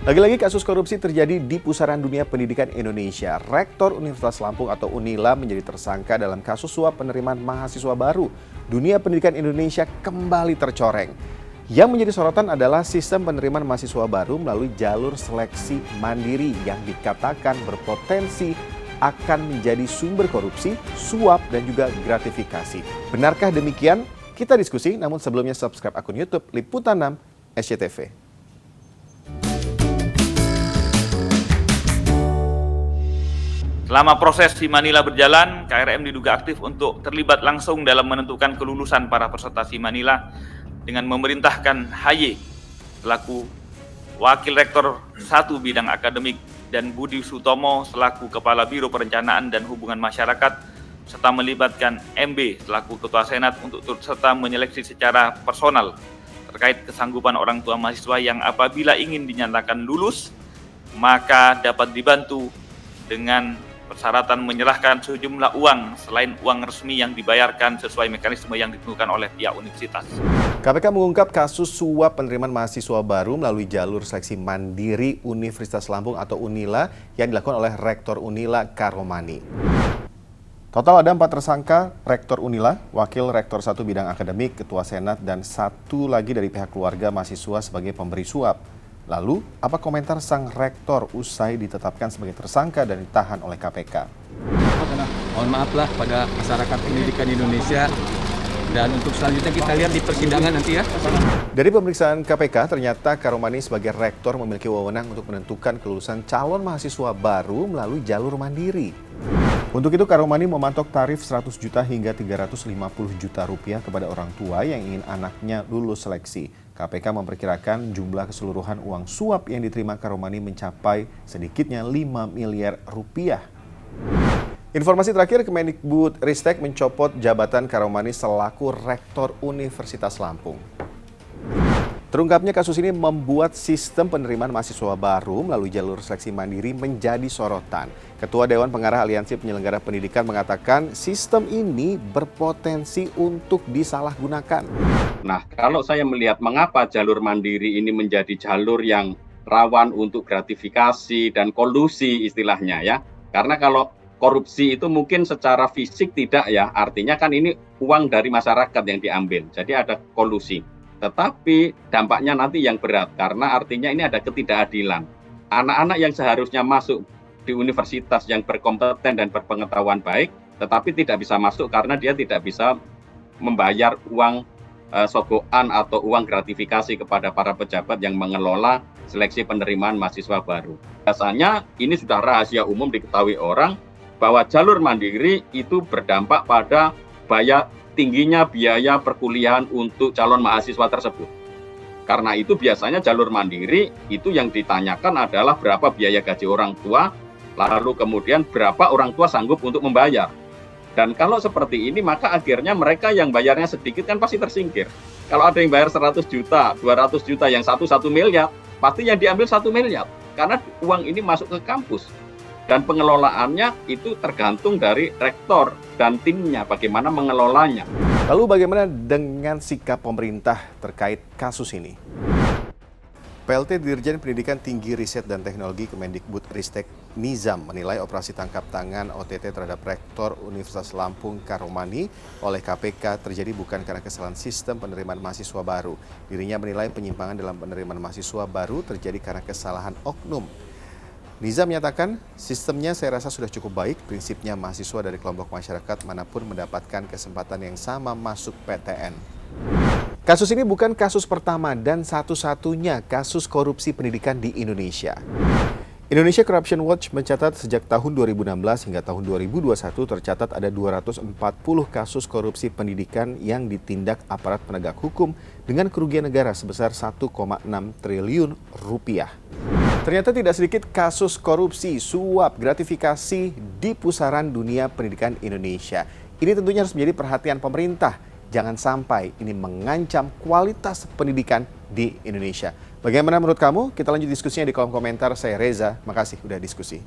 Lagi-lagi kasus korupsi terjadi di pusaran dunia pendidikan Indonesia. Rektor Universitas Lampung atau Unila menjadi tersangka dalam kasus suap penerimaan mahasiswa baru. Dunia pendidikan Indonesia kembali tercoreng. Yang menjadi sorotan adalah sistem penerimaan mahasiswa baru melalui jalur seleksi mandiri yang dikatakan berpotensi akan menjadi sumber korupsi, suap, dan juga gratifikasi. Benarkah demikian? Kita diskusi, namun sebelumnya subscribe akun YouTube Liputan 6 SCTV. Selama proses di Manila berjalan, KRM diduga aktif untuk terlibat langsung dalam menentukan kelulusan para peserta Manila dengan memerintahkan HY selaku Wakil Rektor 1 Bidang Akademik dan Budi Sutomo selaku Kepala Biro Perencanaan dan Hubungan Masyarakat serta melibatkan MB selaku Ketua Senat untuk turut serta menyeleksi secara personal terkait kesanggupan orang tua mahasiswa yang apabila ingin dinyatakan lulus maka dapat dibantu dengan persyaratan menyerahkan sejumlah uang selain uang resmi yang dibayarkan sesuai mekanisme yang ditentukan oleh pihak universitas. KPK mengungkap kasus suap penerimaan mahasiswa baru melalui jalur seleksi mandiri Universitas Lampung atau Unila yang dilakukan oleh Rektor Unila Karomani. Total ada 4 tersangka, Rektor Unila, Wakil Rektor 1 Bidang Akademik, Ketua Senat, dan 1 lagi dari pihak keluarga mahasiswa sebagai pemberi suap. Lalu, apa komentar sang rektor usai ditetapkan sebagai tersangka dan ditahan oleh KPK? Mohon maaflah pada masyarakat pendidikan Indonesia dan untuk selanjutnya kita lihat di persidangan nanti ya. Dari pemeriksaan KPK, ternyata Karomani sebagai rektor memiliki wewenang untuk menentukan kelulusan calon mahasiswa baru melalui jalur mandiri. Untuk itu, Karomani mematok tarif 100 juta hingga 350 juta rupiah kepada orang tua yang ingin anaknya lulus seleksi. KPK memperkirakan jumlah keseluruhan uang suap yang diterima Karomani mencapai sedikitnya 5 miliar rupiah. Informasi terakhir, Kemendikbudristek mencopot jabatan Karomani selaku Rektor Universitas Lampung. Terungkapnya kasus ini membuat sistem penerimaan mahasiswa baru melalui jalur seleksi mandiri menjadi sorotan. Ketua Dewan Pengarah Aliansi Penyelenggara Pendidikan mengatakan sistem ini berpotensi untuk disalahgunakan. Nah, kalau saya melihat mengapa jalur mandiri ini menjadi jalur yang rawan untuk gratifikasi dan kolusi istilahnya ya. Karena kalau korupsi itu mungkin secara fisik tidak ya, artinya kan ini uang dari masyarakat yang diambil. Jadi ada kolusi. Tetapi dampaknya nanti yang berat karena artinya ini ada ketidakadilan. Anak-anak yang seharusnya masuk di universitas yang berkompeten dan berpengetahuan baik, tetapi tidak bisa masuk karena dia tidak bisa membayar uang sogokan atau uang gratifikasi kepada para pejabat yang mengelola seleksi penerimaan mahasiswa baru. Biasanya ini sudah rahasia umum diketahui orang bahwa jalur mandiri itu berdampak pada tingginya biaya perkuliahan untuk calon mahasiswa tersebut. Karena itu biasanya jalur mandiri itu yang ditanyakan adalah berapa biaya gaji orang tua, lalu kemudian berapa orang tua sanggup untuk membayar. Dan kalau seperti ini maka akhirnya mereka yang bayarnya sedikit kan pasti tersingkir. Kalau ada yang bayar 100 juta, 200 juta, yang 1 miliar, pasti yang diambil 1 miliar. Karena uang ini masuk ke kampus. Dan pengelolaannya itu tergantung dari rektor dan timnya, bagaimana mengelolanya. Lalu bagaimana dengan sikap pemerintah terkait kasus ini? PLT Dirjen Pendidikan Tinggi Riset dan Teknologi Kemendikbudristek Nizam menilai operasi tangkap tangan OTT terhadap Rektor Universitas Lampung Karomani oleh KPK terjadi bukan karena kesalahan sistem penerimaan mahasiswa baru. Dirinya menilai penyimpangan dalam penerimaan mahasiswa baru terjadi karena kesalahan oknum. Nizam menyatakan sistemnya saya rasa sudah cukup baik, prinsipnya mahasiswa dari kelompok masyarakat manapun mendapatkan kesempatan yang sama masuk PTN. Kasus ini bukan kasus pertama dan satu-satunya kasus korupsi pendidikan di Indonesia. Indonesia Corruption Watch mencatat sejak tahun 2016 hingga tahun 2021 tercatat ada 240 kasus korupsi pendidikan yang ditindak aparat penegak hukum dengan kerugian negara sebesar 1,6 triliun rupiah. Ternyata tidak sedikit kasus korupsi, suap, gratifikasi di pusaran dunia pendidikan Indonesia. Ini tentunya harus menjadi perhatian pemerintah. Jangan sampai ini mengancam kualitas pendidikan di Indonesia. Bagaimana menurut kamu? Kita lanjut diskusinya di kolom komentar. Saya Reza, makasih udah diskusi.